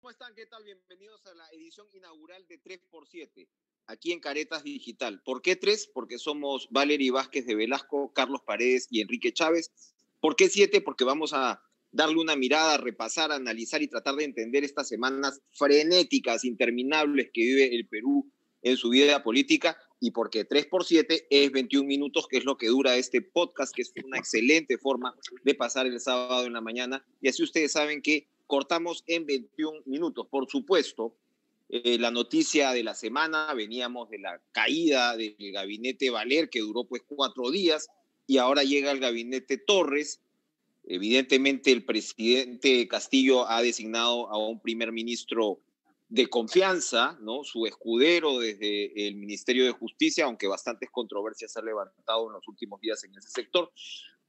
¿Cómo están? ¿Qué tal? Bienvenidos a la edición inaugural de 3x7, aquí en Caretas Digital. ¿Por qué 3? Porque somos Valery Vázquez de Velasco, Carlos Paredes y Enrique Chávez. ¿Por qué 7? Porque vamos a darle una mirada, repasar, analizar y tratar de entender estas semanas frenéticas, interminables que vive el Perú en su vida política. Y porque 3x7 es 21 minutos, que es lo que dura este podcast, que es una excelente forma de pasar el sábado en la mañana. Y así ustedes saben que cortamos en 21 minutos. Por supuesto, la noticia de la semana, veníamos de la caída del gabinete Valer, que duró pues 4 días, y ahora llega el gabinete Torres. Evidentemente el presidente Castillo ha designado a un primer ministro de confianza, ¿no? Su escudero desde el Ministerio de Justicia, aunque bastantes controversias se han levantado en los últimos días en ese sector,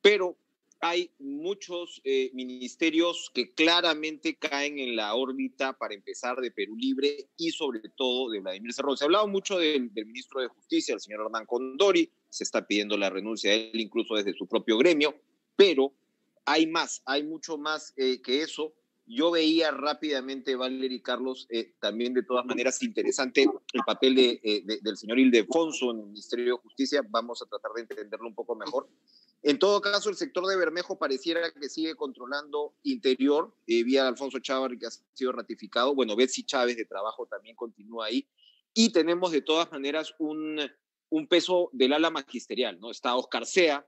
pero hay muchos ministerios que claramente caen en la órbita, para empezar, de Perú Libre y sobre todo de Vladimir Cerrón. Se ha hablado mucho del ministro de Justicia, el señor Hernán Condori, se está pidiendo la renuncia de él incluso desde su propio gremio, pero hay más, hay mucho más que eso. Yo veía rápidamente, Valery y Carlos, también de todas maneras interesante el papel del señor Ildefonso en el Ministerio de Justicia. Vamos a tratar de entenderlo un poco mejor. En todo caso, el sector de Bermejo pareciera que sigue controlando Interior, vía Alfonso Chávarri, que ha sido ratificado. Bueno, Betsy Chávez de Trabajo también continúa ahí. Y tenemos de todas maneras un peso del ala magisterial, ¿no? Está Oscar Sea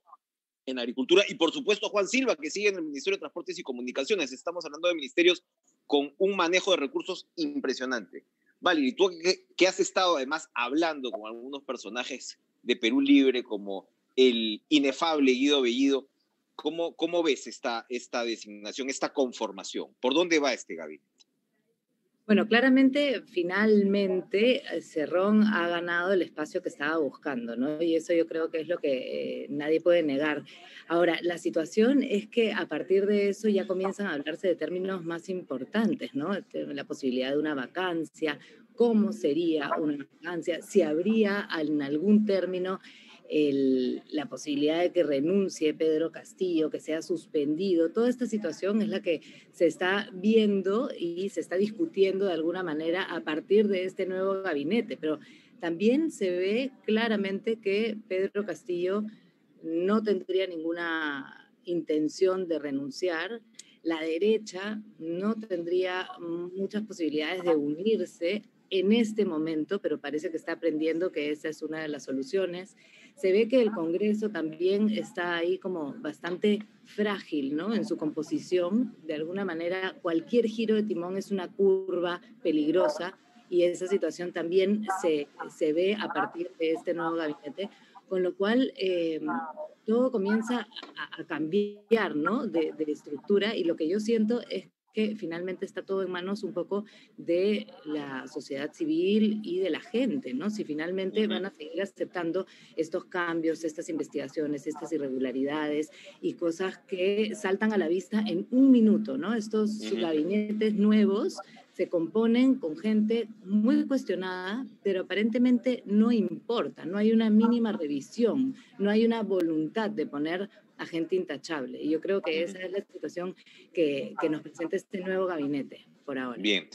en Agricultura y por supuesto Juan Silva, que sigue en el Ministerio de Transportes y Comunicaciones. Estamos hablando de ministerios con un manejo de recursos impresionante. Valery, tú que has estado además hablando con algunos personajes de Perú Libre, como el inefable Guido Bellido, ¿cómo ves esta designación, esta conformación? ¿Por dónde va este gabinete? Bueno, claramente, finalmente, Cerrón ha ganado el espacio que estaba buscando, ¿no? Y eso yo creo que es lo que nadie puede negar. Ahora, la situación es que a partir de eso ya comienzan a hablarse de términos más importantes, ¿no? La posibilidad de una vacancia, cómo sería una vacancia, si habría en algún término la posibilidad de que renuncie Pedro Castillo, que sea suspendido. Toda esta situación es la que se está viendo y se está discutiendo de alguna manera a partir de este nuevo gabinete, pero también se ve claramente que Pedro Castillo no tendría ninguna intención de renunciar. La derecha no tendría muchas posibilidades de unirse en este momento, pero parece que está aprendiendo que esa es una de las soluciones. Se ve que el Congreso también está ahí como bastante frágil, ¿no? En su composición. De alguna manera, cualquier giro de timón es una curva peligrosa y esa situación también se ve a partir de este nuevo gabinete, con lo cual todo comienza a cambiar, ¿no? De estructura, y lo que yo siento es que finalmente está todo en manos un poco de la sociedad civil y de la gente, ¿no? Si finalmente van a seguir aceptando estos cambios, estas investigaciones, estas irregularidades y cosas que saltan a la vista en un minuto, ¿no? Estos gabinetes nuevos se componen con gente muy cuestionada, pero aparentemente no importa, no hay una mínima revisión, no hay una voluntad de poner a gente intachable. Y yo creo que esa es la situación que nos presenta este nuevo gabinete por ahora. Bien.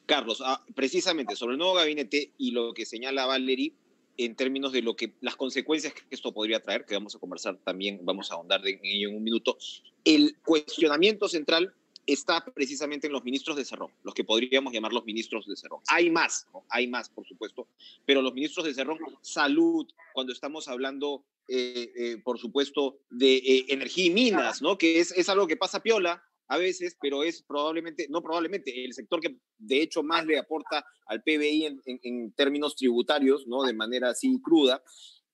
Carlos, precisamente sobre el nuevo gabinete y lo que señala Valery en términos de las consecuencias que esto podría traer, que vamos a conversar también, vamos a ahondar en ello en un minuto, el cuestionamiento central está precisamente en los ministros de Cerrón, los que podríamos llamar los ministros de Cerrón. Hay más, ¿no? Hay más, por supuesto, pero los ministros de Cerrón, salud, cuando estamos hablando, por supuesto, de energía y minas, ¿no? Que es algo que pasa piola a veces, pero es el sector que de hecho más le aporta al PBI en términos tributarios, ¿no? De manera así cruda.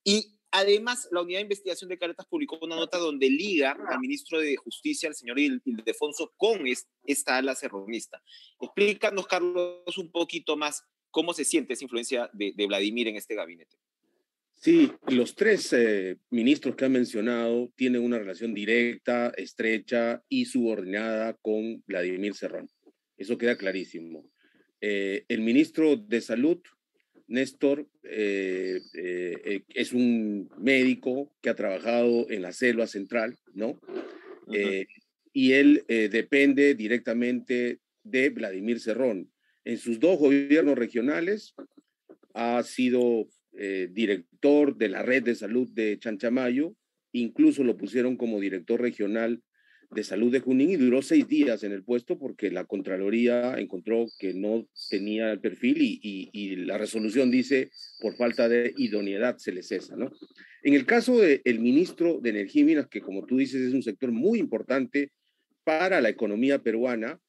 Y además, la Unidad de Investigación de Caretas publicó una nota donde liga al ministro de Justicia, al señor Ildefonso, con esta ala cerronista. Explícanos, Carlos, un poquito más cómo se siente esa influencia de Vladimir en este gabinete. Sí, los tres ministros que han mencionado tienen una relación directa, estrecha y subordinada con Vladimir Cerrón. Eso queda clarísimo. El ministro de Salud, Néstor, es un médico que ha trabajado en la selva central, ¿no? Y él depende directamente de Vladimir Cerrón. En sus 2 gobiernos regionales ha sido director de la red de salud de Chanchamayo, incluso lo pusieron como director regional de salud de Junín y duró 6 días en el puesto porque la Contraloría encontró que no tenía el perfil y la resolución dice por falta de idoneidad se le cesa, ¿no? En el caso del ministro de Energía y Minas, que como tú dices es un sector muy importante para la economía peruana,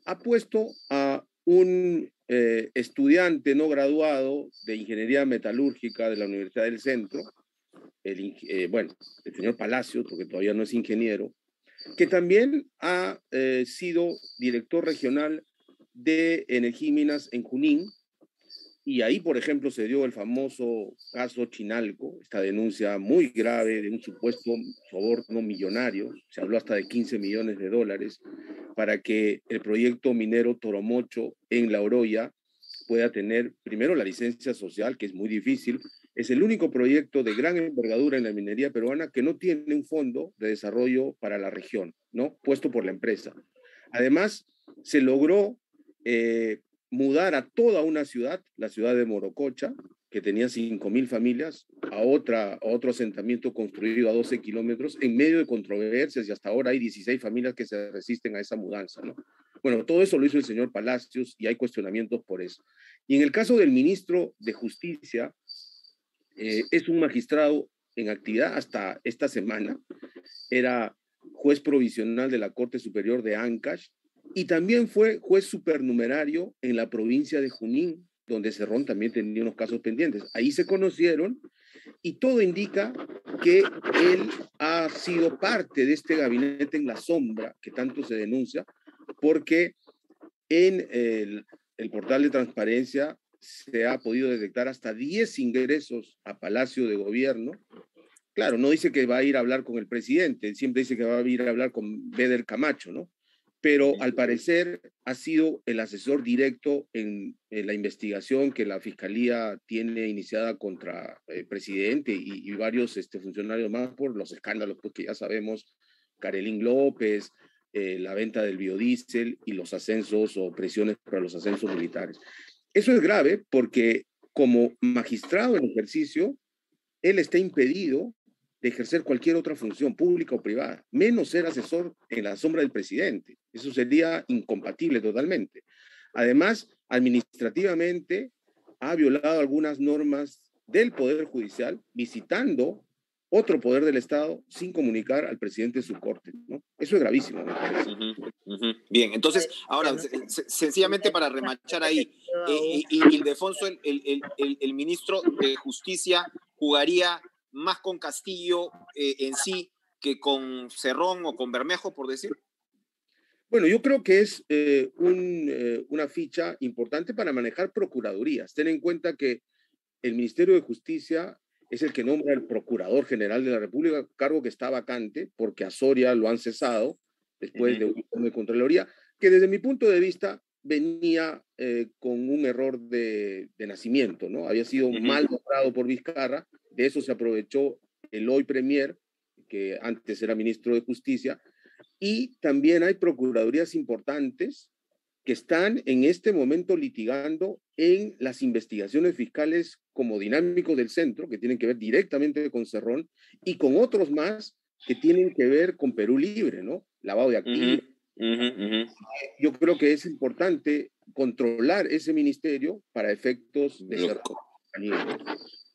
ha puesto a un estudiante no graduado de Ingeniería Metalúrgica de la Universidad del Centro, el señor Palacios, porque todavía no es ingeniero, que también ha sido director regional de Energía y Minas en Junín, y ahí, por ejemplo, se dio el famoso caso Chinalco, esta denuncia muy grave de un supuesto soborno millonario, se habló hasta de 15 millones de dólares, para que el proyecto minero Toromocho en La Oroya pueda tener primero la licencia social, que es muy difícil. Es el único proyecto de gran envergadura en la minería peruana que no tiene un fondo de desarrollo para la región, ¿no? Puesto por la empresa. Además, se logró mudar a toda una ciudad, la ciudad de Morococha, que tenía 5.000 familias, a otro asentamiento construido a 12 kilómetros, en medio de controversias, y hasta ahora hay 16 familias que se resisten a esa mudanza, ¿no? Bueno, todo eso lo hizo el señor Palacios y hay cuestionamientos por eso. Y en el caso del ministro de Justicia, es un magistrado en actividad hasta esta semana, era juez provisional de la Corte Superior de Ancash y también fue juez supernumerario en la provincia de Junín, donde Cerrón también tenía unos casos pendientes. Ahí se conocieron y todo indica que él ha sido parte de este gabinete en la sombra que tanto se denuncia, porque en el portal de transparencia se ha podido detectar hasta 10 ingresos a Palacio de Gobierno. Claro, no dice que va a ir a hablar con el presidente, siempre dice que va a ir a hablar con Beder Camacho, ¿no? Pero al parecer ha sido el asesor directo en la investigación que la Fiscalía tiene iniciada contra el presidente y varios funcionarios más por los escándalos pues, que ya sabemos, Carolín López, la venta del biodiesel y los ascensos o presiones para los ascensos militares. Eso es grave porque como magistrado en ejercicio, él está impedido de ejercer cualquier otra función pública o privada, menos ser asesor en la sombra del presidente. Eso sería incompatible totalmente. Además, administrativamente ha violado algunas normas del Poder Judicial, visitando otro poder del Estado sin comunicar al presidente de su corte, ¿no? Eso es gravísimo, me parece. Bien, entonces, ahora, sencillamente para remachar ahí, Ildefonso, el ministro de Justicia, jugaría más con Castillo en sí que con Cerrón o con Bermejo, por decir. Bueno, yo creo que es una ficha importante para manejar procuradurías. Ten en cuenta que el Ministerio de Justicia es el que nombra el Procurador General de la República, cargo que está vacante porque a Soria lo han cesado después de un informe de Contraloría, que desde mi punto de vista venía con un error de nacimiento, ¿no? Había sido mal nombrado por Vizcarra, de eso se aprovechó el hoy Premier, que antes era ministro de Justicia, y también hay procuradurías importantes que están en este momento litigando en las investigaciones fiscales como dinámicos del centro, que tienen que ver directamente con Cerrón, y con otros más que tienen que ver con Perú Libre, ¿no? Lavado de activos. Yo creo que es importante controlar ese ministerio para efectos de Cerrón.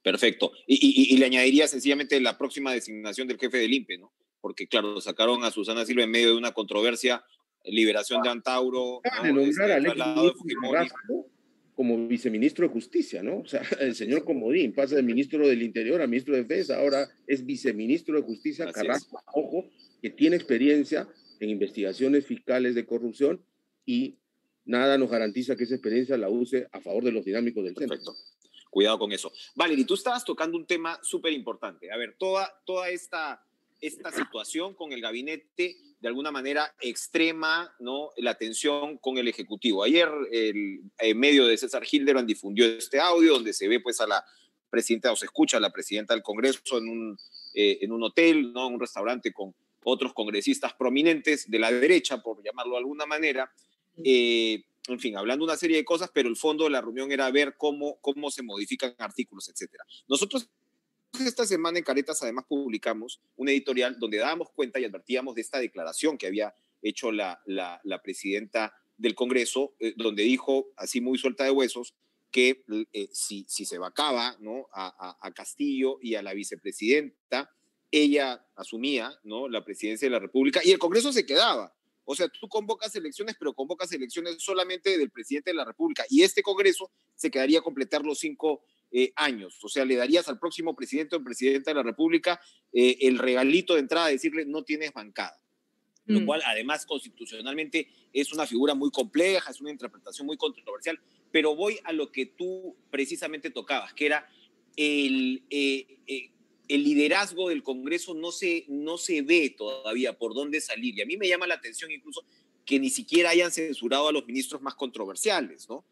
Perfecto. Y le añadiría sencillamente la próxima designación del jefe del INPE, ¿no? Porque, claro, sacaron a Susana Silva en medio de una controversia, liberación de Antauro, ¿no? De nombrar al traslado de Fujimori como viceministro de Justicia, ¿no? O sea, el señor Comodín pasa de ministro del Interior a ministro de Defensa, ahora es viceministro de Justicia. Así Carrasco, ojo, que tiene experiencia en investigaciones fiscales de corrupción y nada nos garantiza que esa experiencia la use a favor de los dinámicos del centro. Perfecto. Cuidado con eso. Valery, tú estabas tocando un tema súper importante. A ver, toda esta situación con el gabinete de alguna manera extrema, ¿no? La tensión con el Ejecutivo. Ayer el medio de César Hildebrand difundió este audio donde se ve pues a la presidenta, o se escucha a la presidenta del Congreso en un hotel, ¿no? En un restaurante con otros congresistas prominentes de la derecha, por llamarlo de alguna manera, en fin, hablando una serie de cosas, pero el fondo de la reunión era ver cómo se modifican artículos, etcétera. Nosotros esta semana en Caretas además publicamos un editorial donde dábamos cuenta y advertíamos de esta declaración que había hecho la presidenta del Congreso, donde dijo, así muy suelta de huesos, que si se vacaba, ¿no?, a Castillo y a la vicepresidenta, ella asumía, ¿no?, la presidencia de la República y el Congreso se quedaba. O sea, tú convocas elecciones, pero convocas elecciones solamente del presidente de la República y este Congreso se quedaría a completar los 5 años. O sea, le darías al próximo presidente o presidenta de la República el regalito de entrada, decirle no tienes bancada. Lo cual además constitucionalmente es una figura muy compleja, es una interpretación muy controversial, pero voy a lo que tú precisamente tocabas, que era el liderazgo del Congreso no se ve todavía por dónde salir, y a mí me llama la atención incluso que ni siquiera hayan censurado a los ministros más controversiales, ¿no?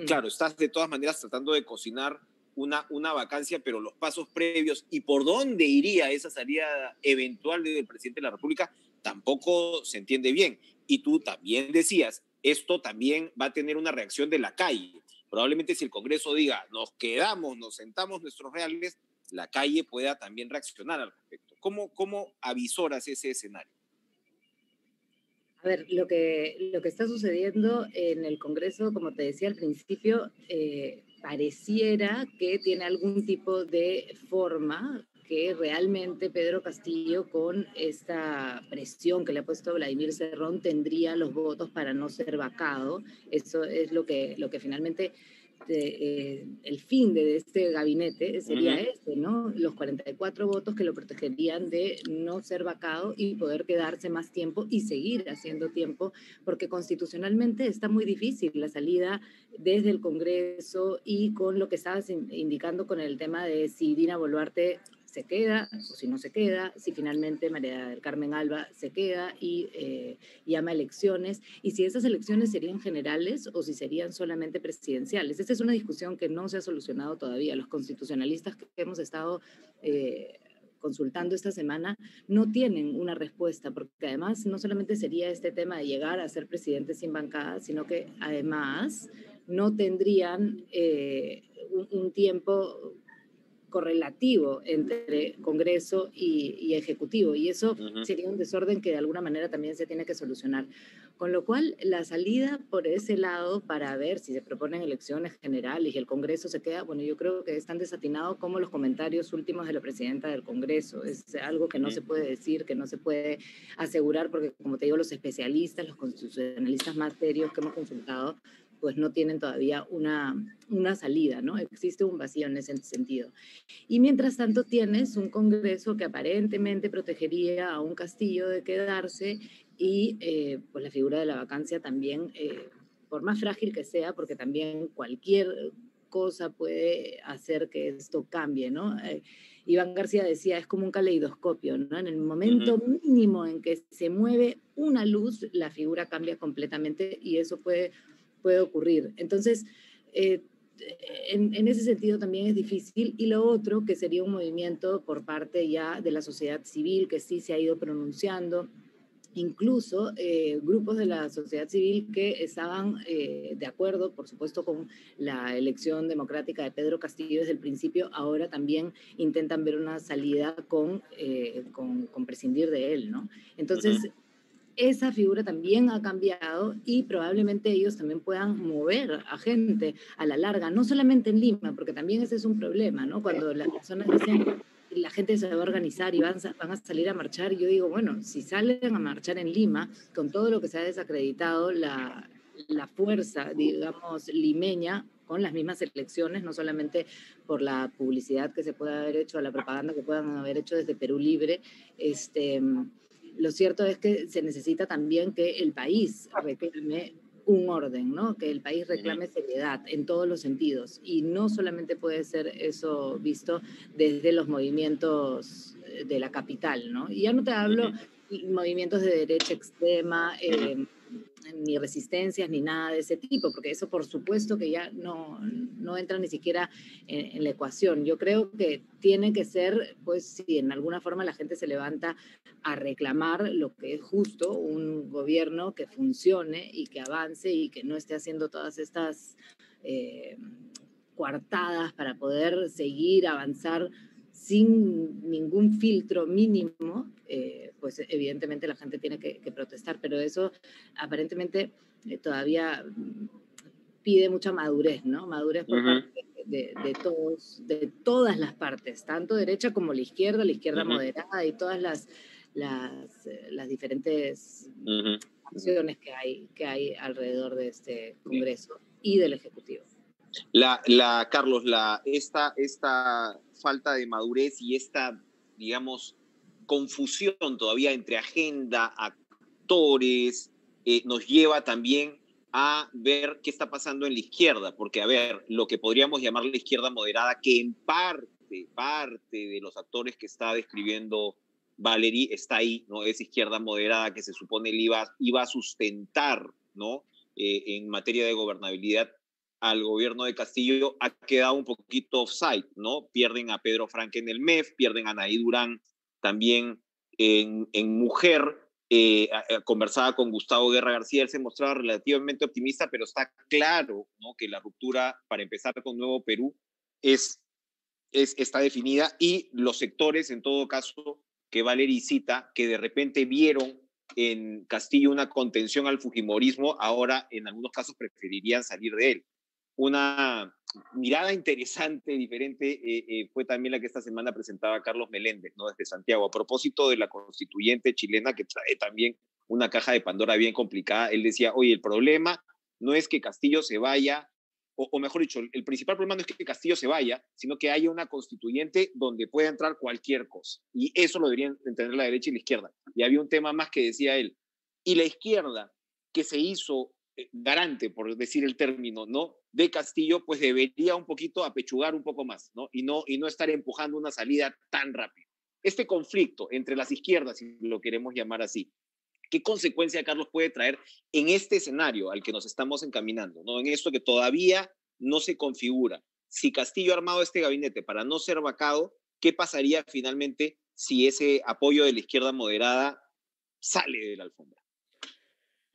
Claro, estás de todas maneras tratando de cocinar una vacancia, pero los pasos previos y por dónde iría esa salida eventual del presidente de la República tampoco se entiende bien. Y tú también decías, esto también va a tener una reacción de la calle. Probablemente si el Congreso diga, nos quedamos, nos sentamos nuestros reales, la calle pueda también reaccionar al respecto. ¿Cómo avisoras ese escenario? A ver, lo que está sucediendo en el Congreso, como te decía al principio, pareciera que tiene algún tipo de forma que realmente Pedro Castillo, con esta presión que le ha puesto Vladimir Cerrón, tendría los votos para no ser vacado. Eso es lo que finalmente el fin de este gabinete sería este, ¿no? Los 44 votos que lo protegerían de no ser vacado y poder quedarse más tiempo y seguir haciendo tiempo, porque constitucionalmente está muy difícil la salida desde el Congreso y con lo que estabas indicando con el tema de si Dina Boluarte se queda o si no se queda, si finalmente María del Carmen Alba se queda y llama elecciones, y si esas elecciones serían generales o si serían solamente presidenciales. Esta es una discusión que no se ha solucionado todavía. Los constitucionalistas que hemos estado consultando esta semana no tienen una respuesta, porque además no solamente sería este tema de llegar a ser presidente sin bancada, sino que además no tendrían un tiempo correlativo entre Congreso y Ejecutivo, y eso sería un desorden que de alguna manera también se tiene que solucionar. Con lo cual, la salida por ese lado para ver si se proponen elecciones generales y el Congreso se queda, bueno, yo creo que es tan desatinado como los comentarios últimos de la presidenta del Congreso. Es algo que no se puede decir, que no se puede asegurar, porque como te digo, los especialistas, los constitucionalistas más serios que hemos consultado, pues no tienen todavía una salida, ¿no? Existe un vacío en ese sentido. Y mientras tanto tienes un Congreso que aparentemente protegería a un Castillo de quedarse y pues la figura de la vacancia también, por más frágil que sea, porque también cualquier cosa puede hacer que esto cambie, ¿no? Iván García decía, es como un caleidoscopio, ¿no? En el momento mínimo en que se mueve una luz, la figura cambia completamente y eso puede ocurrir. Entonces, en ese sentido también es difícil. Y lo otro, que sería un movimiento por parte ya de la sociedad civil, que sí se ha ido pronunciando, incluso grupos de la sociedad civil que estaban de acuerdo, por supuesto, con la elección democrática de Pedro Castillo desde el principio, ahora también intentan ver una salida con prescindir de él, ¿no? Entonces, esa figura también ha cambiado y probablemente ellos también puedan mover a gente a la larga, no solamente en Lima, porque también ese es un problema, ¿no? Cuando las personas dicen, la gente se va a organizar y van a salir a marchar, yo digo, bueno, si salen a marchar en Lima, con todo lo que se ha desacreditado, la fuerza, digamos, limeña, con las mismas elecciones, no solamente por la publicidad que se pueda haber hecho, a la propaganda que puedan haber hecho desde Perú Libre, lo cierto es que se necesita también que el país reclame un orden, ¿no? Que el país reclame seriedad en todos los sentidos. Y no solamente puede ser eso visto desde los movimientos de la capital, ¿no? Y ya no te hablo de movimientos de derecha extrema, ni resistencias, ni nada de ese tipo, porque eso por supuesto que ya no entra ni siquiera en la ecuación. Yo creo que tiene que ser, pues si en alguna forma la gente se levanta a reclamar lo que es justo, un gobierno que funcione y que avance y que no esté haciendo todas estas coartadas para poder seguir, avanzar sin ningún filtro mínimo, pues evidentemente la gente tiene que protestar, pero eso aparentemente todavía pide mucha madurez, ¿no? Madurez por parte de todos, de todas las partes, tanto derecha como la izquierda moderada y todas las diferentes acciones que hay alrededor de este Congreso y del Ejecutivo. Carlos, esta falta de madurez y esta, digamos, confusión todavía entre agenda, actores, nos lleva también a ver qué está pasando en la izquierda, porque, a ver, lo que podríamos llamar la izquierda moderada, que en parte de los actores que está describiendo Valerie está ahí, ¿no? Esa izquierda moderada que se supone iba a sustentar, ¿no? En materia de gobernabilidad al gobierno de Castillo, ha quedado un poquito offside, ¿no? Pierden a Pedro Franque en el MEF, pierden a Anaí Durán también en Mujer. Conversaba con Gustavo Guerra García, él se mostraba relativamente optimista, pero está claro, ¿no?, que la ruptura para empezar con Nuevo Perú está definida, y los sectores, en todo caso, que Valerie cita, que de repente vieron en Castillo una contención al fujimorismo, ahora en algunos casos preferirían salir de él. Una mirada interesante, diferente, fue también la que esta semana presentaba Carlos Meléndez, ¿no?, desde Santiago, a propósito de la constituyente chilena, que trae también una caja de Pandora bien complicada. Él decía, oye, el problema no es que Castillo se vaya, o mejor dicho, el principal problema no es que Castillo se vaya, sino que haya una constituyente donde pueda entrar cualquier cosa. Y eso lo deberían entender la derecha y la izquierda. Y había un tema más que decía él. Y la izquierda, que se hizo garante, por decir el término, ¿no?, de Castillo, pues debería un poquito apechugar un poco más, ¿no? Y no estar empujando una salida tan rápido. Este conflicto entre las izquierdas, si lo queremos llamar así, ¿qué consecuencia, Carlos, puede traer en este escenario al que nos estamos encaminando, ¿no?, en esto que todavía no se configura? Si Castillo ha armado este gabinete para no ser vacado, ¿qué pasaría finalmente si ese apoyo de la izquierda moderada sale de la alfombra?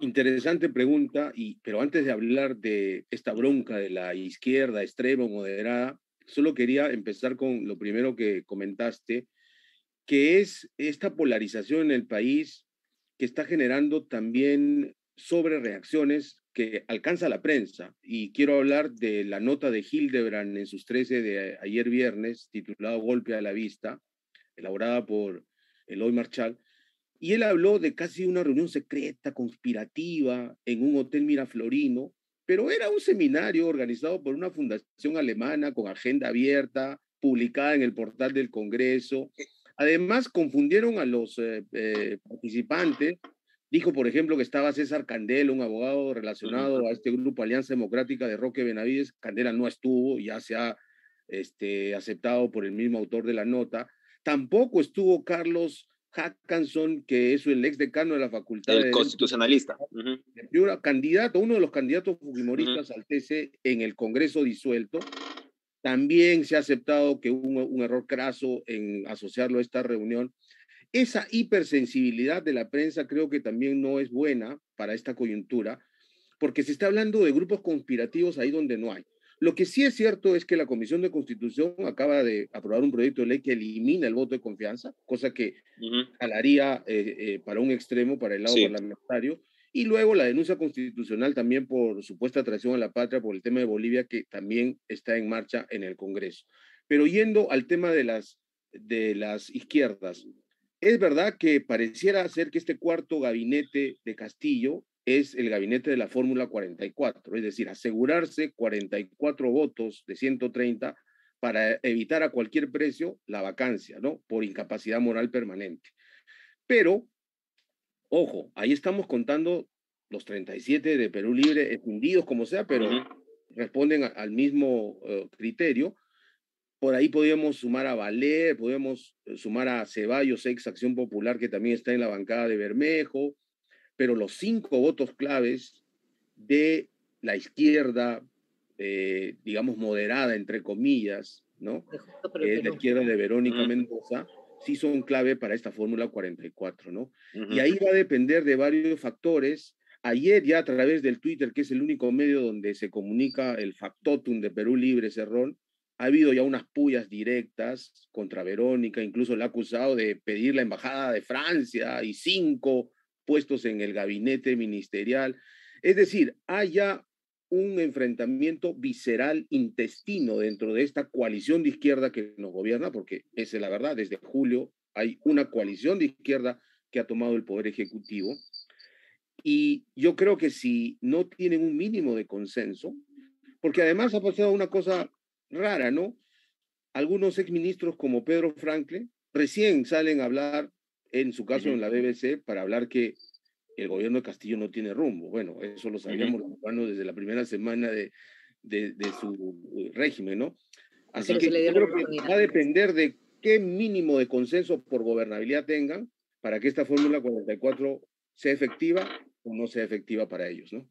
Interesante pregunta, pero antes de hablar de esta bronca de la izquierda extrema o moderada, solo quería empezar con lo primero que comentaste, que es esta polarización en el país que está generando también sobrereacciones que alcanza la prensa. Y quiero hablar de la nota de Hildebrand en sus 13 de ayer viernes, titulado Golpe a la Vista, elaborada por Eloy Marchal. Y él habló de casi una reunión secreta, conspirativa, en un hotel miraflorino, pero era un seminario organizado por una fundación alemana con agenda abierta, publicada en el portal del Congreso. Además, confundieron a los participantes. Dijo, por ejemplo, que estaba César Candela, un abogado relacionado a este grupo Alianza Democrática de Roque Benavides. Candela no estuvo, ya se ha aceptado por el mismo autor de la nota. Tampoco estuvo Carlos Hackanson, que es el ex decano de la Facultad de constitucionalista. Candidato, uno de los candidatos fujimoristas al TC en el Congreso disuelto. También se ha aceptado que hubo un error craso en asociarlo a esta reunión. Esa hipersensibilidad de la prensa creo que también no es buena para esta coyuntura, porque se está hablando de grupos conspirativos ahí donde no hay. Lo que sí es cierto es que la Comisión de Constitución acaba de aprobar un proyecto de ley que elimina el voto de confianza, cosa que jalaría para un extremo, para el lado parlamentario, y luego la denuncia constitucional también por supuesta traición a la patria por el tema de Bolivia, que también está en marcha en el Congreso. Pero yendo al tema de las izquierdas, es verdad que pareciera ser que este cuarto gabinete de Castillo es el gabinete de la Fórmula 44, es decir, asegurarse 44 votos de 130 para evitar a cualquier precio la vacancia, ¿no?, por incapacidad moral permanente. Pero, ojo, ahí estamos contando los 37 de Perú Libre, escindidos como sea, pero responden al mismo criterio. Por ahí podríamos sumar a Valer, podríamos sumar a Ceballos, ex Acción Popular, que también está en la bancada de Bermejo. pero los 5 votos claves de la izquierda, digamos, moderada, entre comillas, ¿no? Que es la izquierda de Verónica Mendoza, sí son clave para esta fórmula 44, ¿no? Y ahí va a depender de varios factores. Ayer ya a través del Twitter, que es el único medio donde se comunica el factotum de Perú Libre, Cerrón, ha habido ya unas pullas directas contra Verónica, incluso le ha acusado de pedir la embajada de Francia y 5 puestos en el gabinete ministerial. Es decir, hay ya un enfrentamiento visceral intestino dentro de esta coalición de izquierda que nos gobierna, porque esa es la verdad, desde julio hay una coalición de izquierda que ha tomado el poder ejecutivo, y yo creo que si no tienen un mínimo de consenso, porque además ha pasado una cosa rara, ¿no? Algunos exministros como Pedro Franklin recién salen a hablar, en su caso en la BBC, para hablar que el gobierno de Castillo no tiene rumbo. Bueno, eso lo sabíamos los peruanos desde la primera semana de su régimen, ¿no? Así que yo creo que va a depender de qué mínimo de consenso por gobernabilidad tengan para que esta fórmula 44 sea efectiva o no sea efectiva para ellos, ¿no?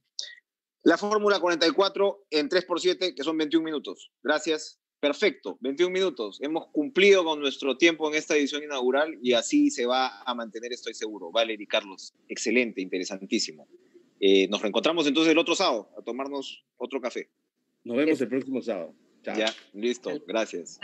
La fórmula 44 en 3x7, que son 21 minutos. Gracias. Perfecto, 21 minutos. Hemos cumplido con nuestro tiempo en esta edición inaugural y así se va a mantener, estoy seguro. Valerie y Carlos, excelente, interesantísimo. Nos reencontramos entonces el otro sábado a tomarnos otro café. Nos vemos el próximo sábado. Chao. Ya, listo, gracias.